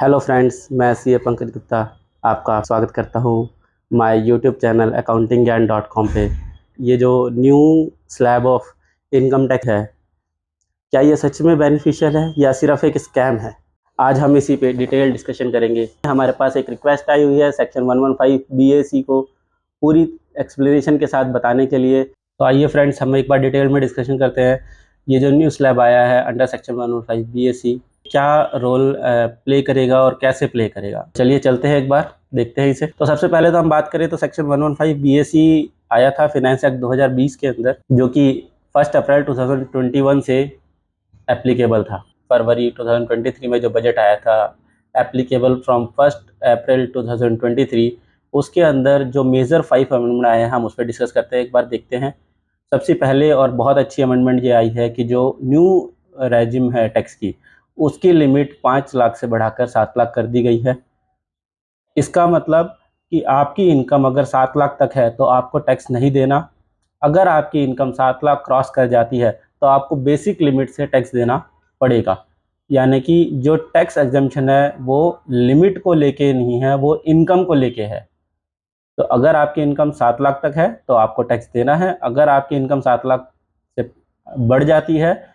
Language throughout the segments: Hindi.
हेलो फ्रेंड्स, मैं सी ए पंकज गुप्ता आपका स्वागत करता हूँ माय यूट्यूब चैनल accountinggyan.com पे। ये जो new slab of income tax है, क्या ये सच में बेनिफिशियल है या सिर्फ एक स्कैम है? आज हम इसी पे डिटेल डिस्कशन करेंगे। हमारे पास एक रिक्वेस्ट आई हुई है सेक्शन 115 BAC को पूरी एक्सप्लेनेशन के साथ बताने के लिए। तो आइए फ्रेंड्स, हम एक बार डिटेल में डिस्कशन करते हैं। ये जो न्यू स्लैब आया है अंडर सेक्शन 115 BAC क्या रोल प्ले करेगा और कैसे प्ले करेगा, चलिए चलते हैं एक बार देखते हैं इसे। तो सबसे पहले तो हम बात करें तो सेक्शन 115 BAC आया था फाइनेंस एक्ट 2020 के अंदर, जो कि 1 अप्रैल 2021 से एप्लीकेबल था। फरवरी 2023 में जो बजट आया था एप्लीकेबल फ्रॉम 1 अप्रैल 2023, उसके अंदर जो मेजर 5 अमेंडमेंट आए हैं हम उस पर डिस्कस करते हैं, एक बार देखते हैं। सबसे पहले और बहुत अच्छी अमेंडमेंट ये आई है कि जो न्यू रेजिम है टैक्स की, उसकी लिमिट 5 लाख से बढ़ाकर 7 लाख कर दी गई है। इसका मतलब कि आपकी इनकम अगर 7 लाख तक है तो आपको टैक्स नहीं देना। अगर आपकी इनकम 7 लाख क्रॉस कर जाती है तो आपको बेसिक लिमिट से टैक्स देना पड़ेगा। यानी कि जो टैक्स एग्जम्पशन है वो लिमिट को लेके नहीं है, वो इनकम को लेके है। तो अगर आपकी इनकम 7 लाख तक है तो आपको टैक्स देना है। अगर आपकी इनकम 7 लाख से बढ़ जाती है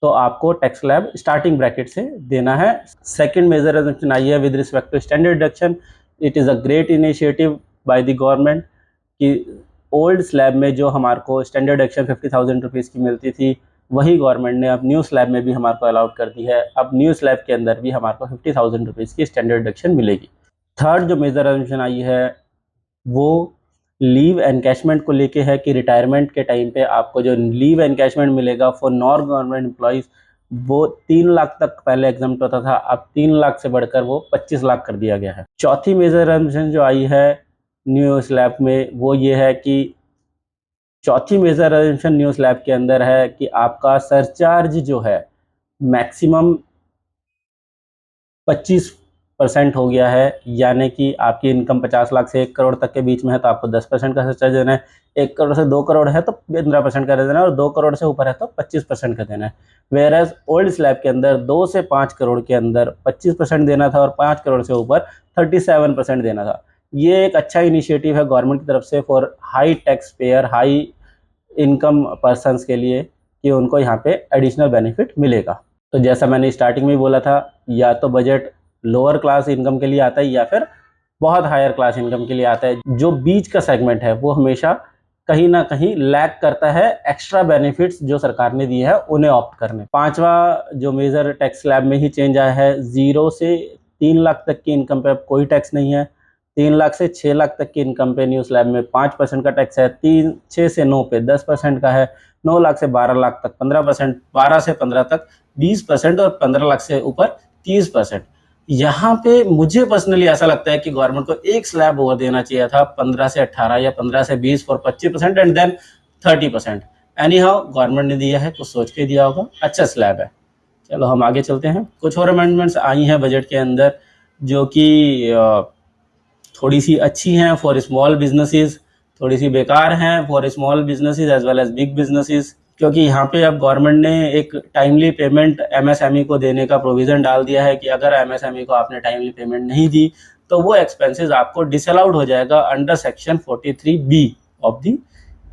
तो आपको टैक्स स्लैब स्टार्टिंग ब्रैकेट से देना है। सेकंड मेजर एग्जम्पशन आई है with respect to standard deduction. It is a great initiative by the government कि ओल्ड स्लैब में जो हमारे को स्टैंडर्ड डिडक्शन 50,000 रुपीज़ की मिलती थी, वही गवर्नमेंट ने अब न्यू स्लैब में भी हमारे को अलाउड कर दी है। अब न्यू स्लैब के अंदर भी हमारे को 50,000 रुपीज़ की स्टैंडर्ड डिडक्शन मिलेगी। थर्ड जो मेजर एग्जम्पशन आई है वो लीव एनकैशमेंट को लेके है कि रिटायरमेंट के टाइम पे आपको जो लीव एनकैशमेंट मिलेगा फॉर नॉन गवर्नमेंट एम्प्लॉयज़, वो 3 लाख तक पहले एग्जम्प्ट होता था, अब 3 लाख से बढ़कर वो 25 लाख कर दिया गया है। चौथी मेजर एग्जम्पशन जो आई है न्यू स्लैब में वो ये है कि चौथी मेजर एग्जम्पशन न्यू स्लैब के अंदर है कि आपका सरचार्ज जो है मैक्सिमम 25% हो गया है। यानी कि आपकी इनकम 50 लाख से 1 करोड़ तक के बीच में है तो आपको 10% का सरचार्ज देना है। 1 करोड़ से 2 करोड़ है तो 15% का देना है, और 2 करोड़ से ऊपर है तो 25% का देना है। वेयरएज ओल्ड स्लैब के अंदर 2 से 5 करोड़ के अंदर 25% देना था और 5 करोड़ से ऊपर 37% देना था। ये एक अच्छा इनिशिएटिव है गवर्नमेंट की तरफ से for high tax payer, high income persons के लिए, कि उनको यहाँ पे एडिशनल बेनिफिट मिलेगा। तो जैसा मैंने स्टार्टिंग में बोला था, या तो बजट लोअर क्लास इनकम के लिए आता है या फिर बहुत हायर क्लास इनकम के लिए आता है। जो बीच का सेगमेंट है वो हमेशा कहीं ना कहीं लैक करता है एक्स्ट्रा बेनिफिट्स जो सरकार ने दिए हैं उन्हें ऑप्ट करने। पांचवा जो मेजर टैक्स स्लैब में ही चेंज आया है, 0 से 3 लाख तक की इनकम पे अब कोई टैक्स नहीं है। 3 लाख से 6 लाख तक की इनकम पे न्यू स्लैब में 5% का टैक्स है। 6 से 9 पे 10% का है। 9 लाख से 12 लाख तक 15%, 12 से 15 तक 20% और 15 लाख से ऊपर 30%। यहाँ पे मुझे पर्सनली ऐसा लगता है कि गवर्नमेंट को एक स्लैब और देना चाहिए था, 15 से 18 या 15 से 20 for 25% and then 30%। Anyhow government ने दिया है, कुछ सोच के दिया होगा, अच्छा स्लैब है। चलो हम आगे चलते हैं। कुछ और अमेंडमेंट्स आई हैं बजट के अंदर जो कि थोड़ी सी अच्छी हैं फॉर स्मॉल बिजनेसेस, थोड़ी सी बेकार हैं for small businesses as well as big businesses. क्योंकि यहाँ पे अब गवर्नमेंट ने एक टाइमली पेमेंट एमएसएमई को देने का प्रोविज़न डाल दिया है कि अगर एमएसएमई को आपने टाइमली पेमेंट नहीं दी तो वो एक्सपेंसेस आपको डिसअलाउड हो जाएगा under section 43B of the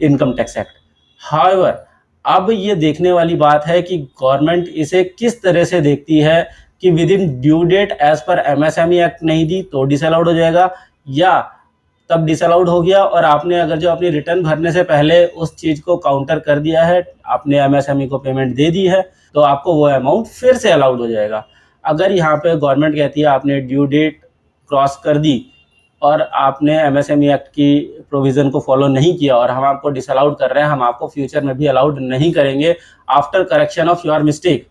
income tax act. However अब ये देखने वाली बात है कि गवर्नमेंट इसे किस तरह से देखती है कि within due date as per MSME act नहीं दी तो डिसअलाउड हो जाएगा, या तब डिसअलाउड हो गया और आपने अगर जो अपनी रिटर्न भरने से पहले उस चीज़ को काउंटर कर दिया है, आपने एमएसएमई को पेमेंट दे दी है, तो आपको वो अमाउंट फिर से अलाउड हो जाएगा। अगर यहाँ पे गवर्नमेंट कहती है आपने ड्यू डेट क्रॉस कर दी और आपने एमएसएमई एक्ट की प्रोविज़न को फॉलो नहीं किया और हम आपको डिसअलाउड कर रहे हैं, हम आपको फ्यूचर में भी अलाउड नहीं करेंगे after correction of your mistake,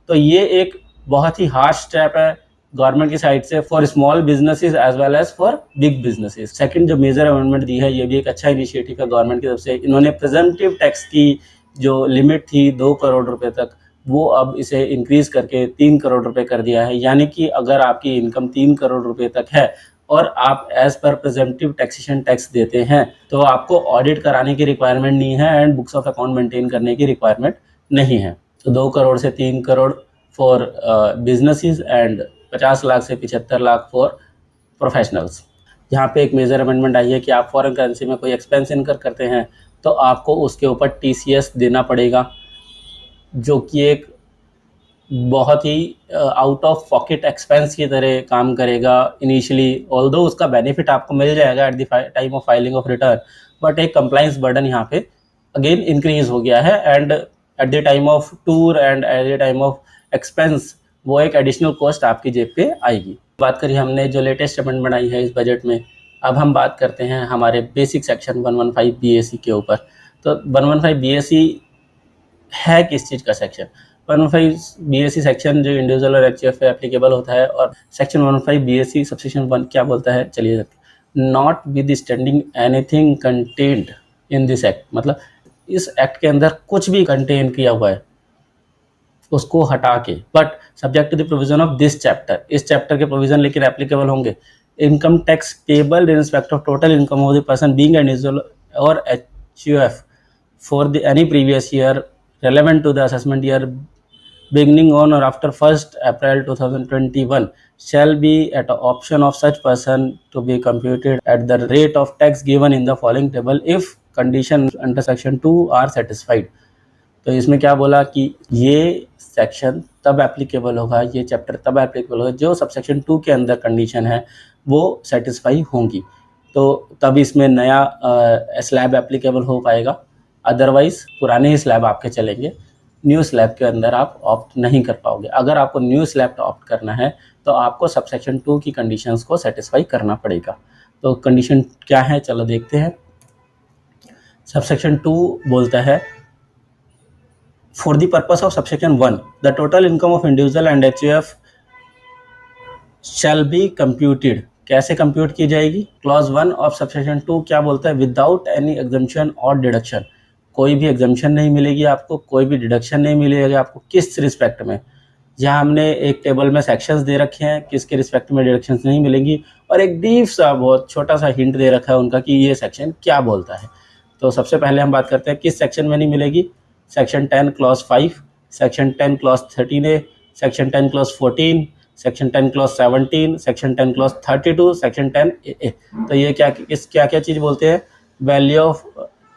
तो ये एक बहुत ही हार्श स्टेप है गवर्नमेंट की साइड से for small businesses as well as for big businesses. Second जो मेजर अमेंडमेंट दी है ये भी एक अच्छा इनिशिएटिव है गवर्नमेंट की तरफ से। इन्होंने प्रेजेंटिव टैक्स की जो लिमिट थी 2 करोड़ रुपए तक, वो अब इसे इंक्रीज करके 3 करोड़ रुपए कर दिया है। यानी कि अगर आपकी इनकम 3 करोड़ रुपए तक है और आप एज पर प्रेजेंटिव टैक्सेशन टैक्स देते हैं तो आपको ऑडिट कराने की रिक्वायरमेंट नहीं है and books of account maintain करने की रिक्वायरमेंट नहीं है। तो 2 करोड़ से 3 crore for businesses and 50 lakh से 75 लाख फॉर प्रोफेशनल्स। यहाँ पे एक मेजर अमेंडमेंट आई है कि आप फॉरेन करेंसी में कोई एक्सपेंस इनकर करते हैं तो आपको उसके ऊपर टीसीएस देना पड़ेगा, जो कि एक बहुत ही आउट ऑफ पॉकेट एक्सपेंस की तरह काम करेगा इनिशियली। ऑल्दो उसका बेनिफिट आपको मिल जाएगा at the time of filing of return, but एक कंप्लाइंस बर्डन यहाँ पे अगेन इंक्रीज हो गया है, and at the time of tour and at the time of expense वो एक एडिशनल कॉस्ट आपकी जेब पे आएगी। बात करिए हमने जो लेटेस्ट अमेंडमेंट आई है इस बजट में, अब हम बात करते हैं हमारे बेसिक सेक्शन 115 बीएसी के ऊपर। तो 115 बीएसी है किस चीज़ का सेक्शन? 115 बीएसी सेक्शन जो इंडिविजुअल और एचयूएफ पे एप्लीकेबल होता है, और सेक्शन 115 बीएसी सबसेक्शन 1 क्या बोलता है, चलिए, not with standing anything content in this act, मतलब इस एक्ट के अंदर कुछ भी कंटेन किया हुआ है उसको हटा के, but subject to the provision of this chapter, इस चैप्टर के प्रोविजन लेकिन एप्लीकेबल होंगे। Income tax payable in respect of total income of the person being an individual और HUF for the any previous year relevant to the assessment year beginning on or after 1st April 2021 shall be at the option of such person to be computed at the rate of tax given in the following table if condition under section 2 are satisfied। तो इसमें क्या बोला कि ये सेक्शन तब एप्लीकेबल होगा, ये चैप्टर तब एप्लीकेबल होगा जो सबसेक्शन 2 के अंदर कंडीशन है वो सेटिस्फाई होंगी, तो तब इसमें नया स्लैब एप्लीकेबल हो पाएगा, अदरवाइज पुराने ही स्लैब आपके चलेंगे, न्यू स्लैब के अंदर आप ऑप्ट नहीं कर पाओगे। अगर आपको न्यू स्लैब ऑप्ट करना है तो आपको सबसेक्शन 2 की कंडीशंस को सेटिस्फाई करना पड़ेगा। तो कंडीशन क्या है, चलो देखते हैं। सबसेक्शन 2 बोलता है for the purpose of subsection 1 the total income of individual and HUF shall be computed. कैसे कंप्यूट की जाएगी? क्लॉज 1 ऑफ सबसेक्शन 2 क्या बोलता है? विदाउट एनी एग्जम्पशन और डिडक्शन, कोई भी एग्जम्पशन नहीं मिलेगी आपको, कोई भी डिडक्शन नहीं मिलेगी आपको। किस रिस्पेक्ट में? जहां हमने एक टेबल में सेक्शंस दे रखे हैं किसके रिस्पेक्ट में डिडक्शंस नहीं मिलेंगी, और एक डीप सा बहुत छोटा सा हिंट दे रखा है उनका कि ये सेक्शन क्या बोलता है। तो सबसे पहले हम बात करते हैं किस सेक्शन में नहीं मिलेगी। Section 10 clause 5, section 10 clause 13A, section 10 clause 14, section 10 clause 17, section 10 clause 32, section 10A। तो ये क्या क्या चीज़ बोलते हैं? वैल्यू ऑफ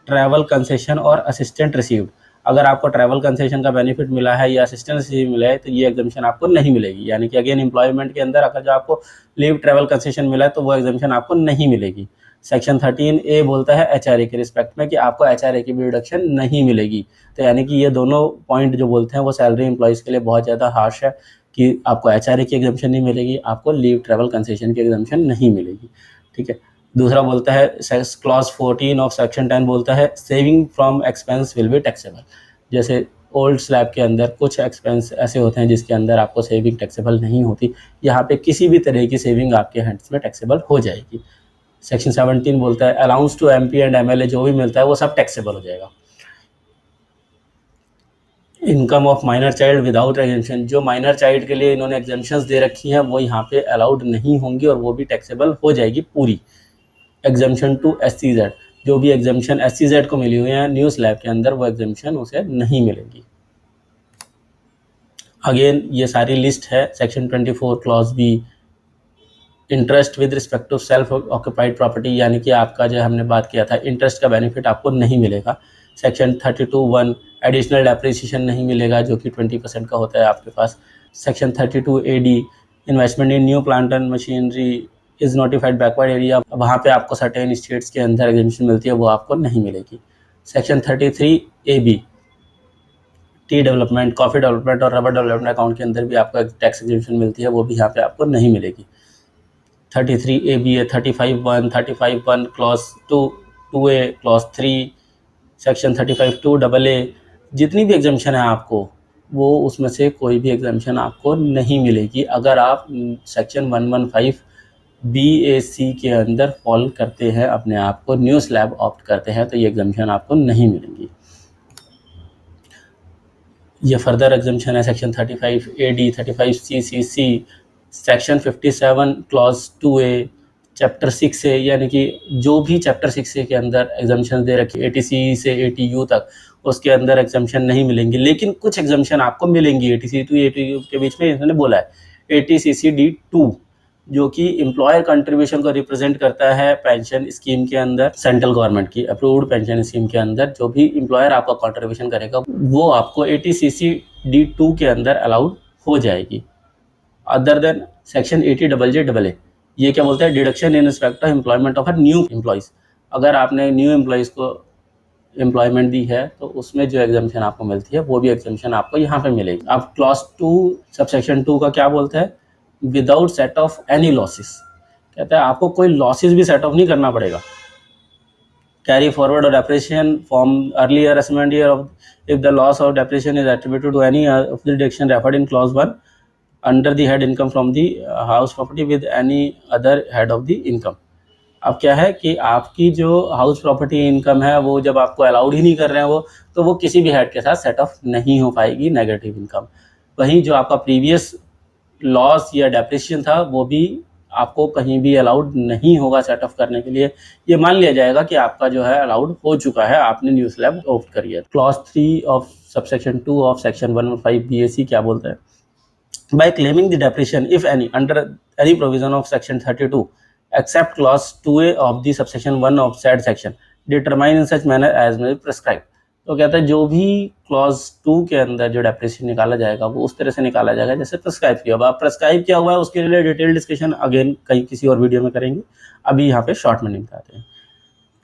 ट्रैवल कंसेशन और असिस्टेंट रिसीव्ड। अगर आपको ट्रैवल कंसेशन का बेनिफिट मिला है या असिस्टेंट रिसीव मिला है तो ये एग्जम्पशन आपको नहीं मिलेगी, यानी कि अगेन एम्प्लॉयमेंट के अंदर अगर जो आपको लीव ट्रैवल कंसेशन मिला है तो वो एग्जम्पशन आपको नहीं मिलेगी। सेक्शन 13A बोलता है एचआरए के रिस्पेक्ट में कि आपको एचआरए की भी रिडक्शन नहीं मिलेगी। तो यानी कि ये दोनों पॉइंट जो बोलते हैं वो सैलरी एम्प्लॉयज़ के लिए बहुत ज़्यादा हार्श है कि आपको एचआरए की एग्जम्पशन नहीं मिलेगी, आपको लीव ट्रैवल कंसेशन की एग्जम्पशन नहीं मिलेगी। ठीक है। दूसरा बोलता है क्लॉज 14 ऑफ सेक्शन 10 बोलता है saving from expense will be taxable. जैसे ओल्ड स्लैब के अंदर कुछ एक्सपेंस ऐसे होते हैं जिसके अंदर आपको सेविंग टैक्सेबल नहीं होती, यहाँ पे किसी भी तरह की सेविंग आपके हैंड्स में टैक्सेबल हो जाएगी। सेक्शन 17 बोलता है allowance to MP and MLA जो भी मिलता है वो सब टैक्सेबल हो जाएगा। Income of minor child without exemption, जो माइनर चाइल्ड के लिए इन्होंने एग्जेम्पशंस दे रखी हैं वो यहाँ पे अलाउड नहीं होंगी और वो भी टैक्सेबल हो जाएगी पूरी। एग्जेम्पशन टू SCZ, जो भी एग्जेम्पशन SCZ को मिली हुई है न्यू स्लैब के अंदर वो एग्जेम्पशन उसे नहीं मिलेगी। अगेन ये सारी लिस्ट है। Section 24 clause B interest with respect to self occupied property, यानी कि आपका जो हमने बात किया था इंटरेस्ट का बेनिफिट आपको नहीं मिलेगा। सेक्शन 32(1) एडिशनल डेप्रिसिएशन नहीं मिलेगा जो कि 20% का होता है आपके पास। Section 32AD investment in new plant and machinery is notified backward area, वहाँ पे आपको सर्टेन स्टेट्स के अंदर एग्जेम्पशन मिलती है वो आपको नहीं मिलेगी। Section 33AB T development, coffee development और रबर डेवलपमेंट अकाउंट के अंदर भी आपको टैक्स एग्जेम्पशन मिलती है, वो भी यहाँ पे आपको नहीं मिलेगी। 33ABA 35(1) clause 2A clause 3, section 35(2) जितनी भी एग्जेम्पशन है आपको वो उसमें से कोई भी एग्जेम्पशन आपको नहीं मिलेगी अगर आप सेक्शन 115 BAC के अंदर फॉल करते हैं, अपने आप को न्यू स्लैब ऑप्ट करते हैं तो ये एग्जेम्पशन आपको नहीं मिलेंगी। ये फर्दर एग्जेम्पशन है section 35AD 35CCC, section 57 clause 2A, chapter 6A, यानी कि जो भी चैप्टर 6A के अंदर एग्जाम्पशन दे रखी 80C से 80U तक उसके अंदर एग्जाम्पशन नहीं मिलेंगी, लेकिन कुछ एग्जाम्पशन आपको मिलेंगी 80C to 80U के बीच में इन्होंने बोला है। ATCCD2, जो कि एम्प्लॉयर कंट्रीब्यूशन को रिप्रेजेंट करता है पेंशन स्कीम के अंदर, सेंट्रल गवर्नमेंट की अप्रूव्ड पेंशन स्कीम के अंदर जो भी एम्प्लॉयर आपका कंट्रीब्यूशन करेगा वो आपको ATCCD2 के अंदर अलाउड हो जाएगी। अदर देन सेक्शन 80JJAA, ये क्या बोलता है, deduction in respect of employment of new employees. अगर आपने न्यू एम्प्लॉयज़ को एम्प्लॉयमेंट दी है तो उसमें जो एग्जामेशन आपको मिलती है वो भी एग्जामेशन आपको यहाँ पे मिलेगी। अब क्लॉज 2 सबसेक्शन 2 का क्या बोलता है, without set of any losses, कहता है आपको कोई लॉसेस भी सेट ऑफ नहीं करना पड़ेगा। कैरी फॉरवर्ड और depreciation from earlier assessment year of if the loss of depreciation is attributed to any of the deduction referred in clause 1 under the head income from the house property with any other head of the income. अब क्या है कि आपकी जो हाउस प्रॉपर्टी इनकम है वो जब आपको अलाउड ही नहीं कर रहे हैं वो, तो वो किसी भी हेड के साथ सेट ऑफ नहीं हो पाएगी नेगेटिव इनकम। वहीं जो आपका प्रीवियस लॉस या डेप्रिसिएशन था वो भी आपको कहीं भी अलाउड नहीं होगा सेट ऑफ करने के लिए। ये मान लिया जाएगा कि आपका जो है अलाउड हो चुका है, आपने न्यू स्लैब ऑप्ट करी है। Clause 3 of subsection 2 of section 115 BAC क्या बोलता है, by claiming the depreciation if any under any provision of section 32 except clause 2A of the subsection 1 of said section determine in such manner as may be prescribed। तो कहता है जो भी क्लॉज 2 के अंदर जो डेप्रिसिएशन निकाला जाएगा वो उस तरह से निकाला जाएगा जैसे प्रेस्क्राइब किया हुआ। प्रेस्क्राइब किया हुआ है उसके लिए डिटेल डिस्कशन अगेन कहीं किसी और वीडियो में करेंगे, अभी यहाँ पे शॉर्ट में निकालते हैं।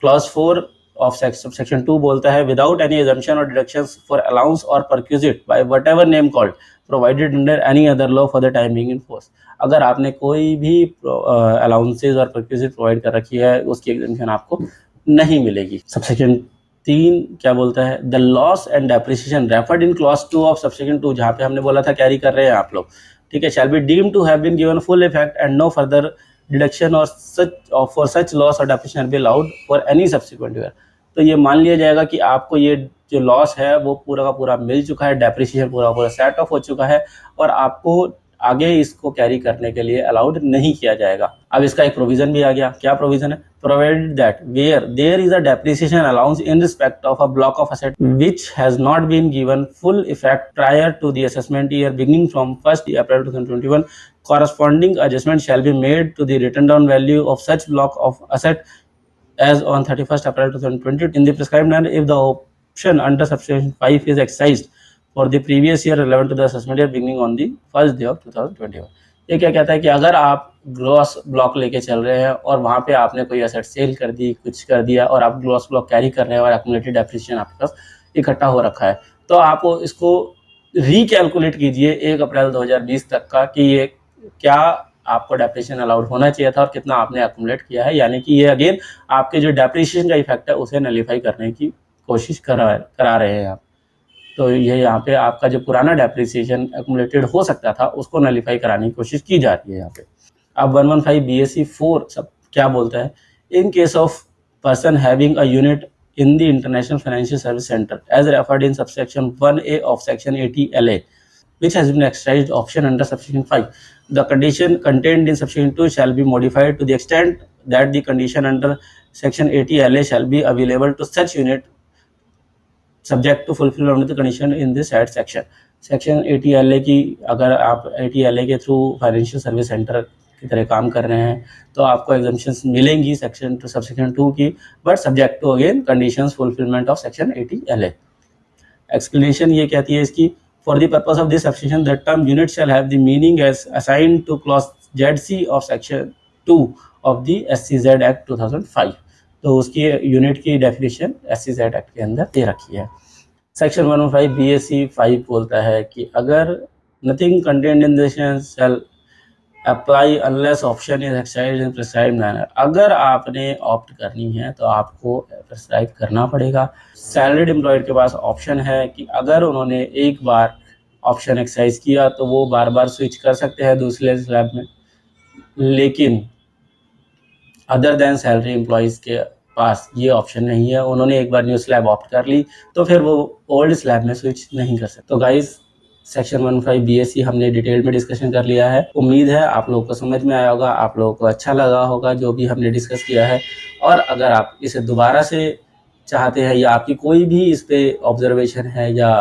क्लॉज 4 ऑफ सेक्शन 2 बोलता है विदाउट एनी एजम्पशन और डिडक्शंस फॉर अलाउंस और perquisite by whatever name called provided under any other law for the time being in force. अगर आपने कोई भी अलाउंसेज और परक्यूजिट प्रोवाइड कर रखी है उसकी एग्जम्पशन आपको नहीं मिलेगी। सबसेक्शन 3 क्या बोलता है, the loss and depreciation referred in clause 2 of subsection 2, जहाँ पे हमने बोला था कैरी कर रहे हैं आप लोग, ठीक है, shall be deemed to have been given full effect and no further deduction और फॉर सच लॉस और depreciation be allowed for any subsequent year. तो ये मान लिया जाएगा कि आपको ये जो लॉस है वो पूरा का पूरा मिल चुका है, डेप्रिसिएशन पूरा पूरा सेट ऑफ हो चुका है और आपको आगे इसको कैरी करने के लिए अलाउड नहीं किया जाएगा। अब इसका एक प्रोविजन भी आ गया, क्या प्रोविजन है, provided that where there is a depreciation allowance in respect of a block of asset which has not been given full effect prior to the assessment year beginning from 1 April 2021, corresponding adjustment shall be made to the written down value of such block of asset as on 31st April 2020 in the prescribed manner if the option under subsection 5 is exercised for the previous year relevant to the assessment year beginning on the first day of 2021। ये क्या कहता है कि अगर आप ग्रॉस ब्लॉक लेके चल रहे हैं और वहाँ पे आपने कोई एसेट सेल कर दी, कुछ कर दिया और आप ग्रॉस ब्लॉक कैरी कर रहे हैं और एक्युमुलेटेड डेप्रिसिएशन आपके पास इकट्ठा हो रखा है, तो आप इसको रिकैलकुलेट कीजिए 1 अप्रैल 2020 तक का कि ये क्या आपको डेप्रिसिएशन अलाउड होना चाहिए था और कितना आपने एक्युमुलेट किया है। यानी कि ये अगेन आपके जो डेप्रिसिएशन का इफेक्ट है उसे नलीफाई करने की कोशिश करा रहे हैं आप। तो ये यहाँ पे आपका जो पुराना डेप्रिसिएशन एक्युमुलेटेड हो सकता था उसको नलीफाई कराने की कोशिश की जा रही है यहाँ पे। अब 115 BAC 4 सब क्या बोलता है, in case of person having a unit in the International Financial Service Center as referred in subsection 1A of section 80 LA which has been exercised option under subsection 5, the condition contained in subsection 2 shall be modified to the extent that the condition under section 80 LA shall be available to such unit subject to fulfillment of the condition in this said section। section 80 LA की अगर आप 80 LA के थ्रू फाइनेंशियल सर्विस सेंटर की तरह काम कर रहे हैं तो आपको एग्जाम्पशंस मिलेंगी सेक्शन टू सबसेक्शन 2 की, but subject to again conditions fulfilment of section 80 LA। Explanation ये कहती है इसकी, for the purpose of this subsection the term unit shall have the meaning as assigned to clause ZC of section 2 of the SCZ act 2005। तो उसकी यूनिट की डेफिनेशन SCZ एक्ट के अंदर दे रखी है। सेक्शन 115 BAC 5 बोलता है कि अगर nothing contained in this shall apply unless option is exercise in prescribed manner, अगर आपने ऑप्ट करनी है तो आपको प्रिस्क्राइब करना पड़ेगा। सैलरीड एम्प्लॉयर के पास ऑप्शन है कि अगर उन्होंने एक बार ऑप्शन एक्सरसाइज किया तो वो बार बार स्विच कर सकते हैं दूसरे स्लैब में, लेकिन अदर देन सैलरी एम्प्लॉयज़ के पास ये ऑप्शन नहीं है। उन्होंने एक बार न्यू स्लैब ऑप्ट कर ली तो फिर वो ओल्ड स्लैब में स्विच नहीं कर सकते। तो गाइज सेक्शन 115 BAC हमने डिटेल में डिस्कशन कर लिया है। उम्मीद है आप लोगों को समझ में आया होगा, आप लोगों को अच्छा लगा होगा जो भी हमने डिस्कस किया है। और अगर आप इसे दोबारा से चाहते हैं या आपकी कोई भी इस पर ऑब्जर्वेशन है या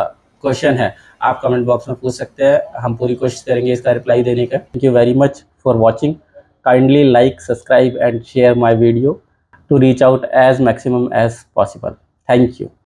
क्वेश्चन है, आप कमेंट बॉक्स में पूछ सकते हैं, हम पूरी कोशिश करेंगे इसका रिप्लाई देने का। Thank you very much for watching. Kindly like, subscribe and share my video to reach out as maximum as possible. Thank you.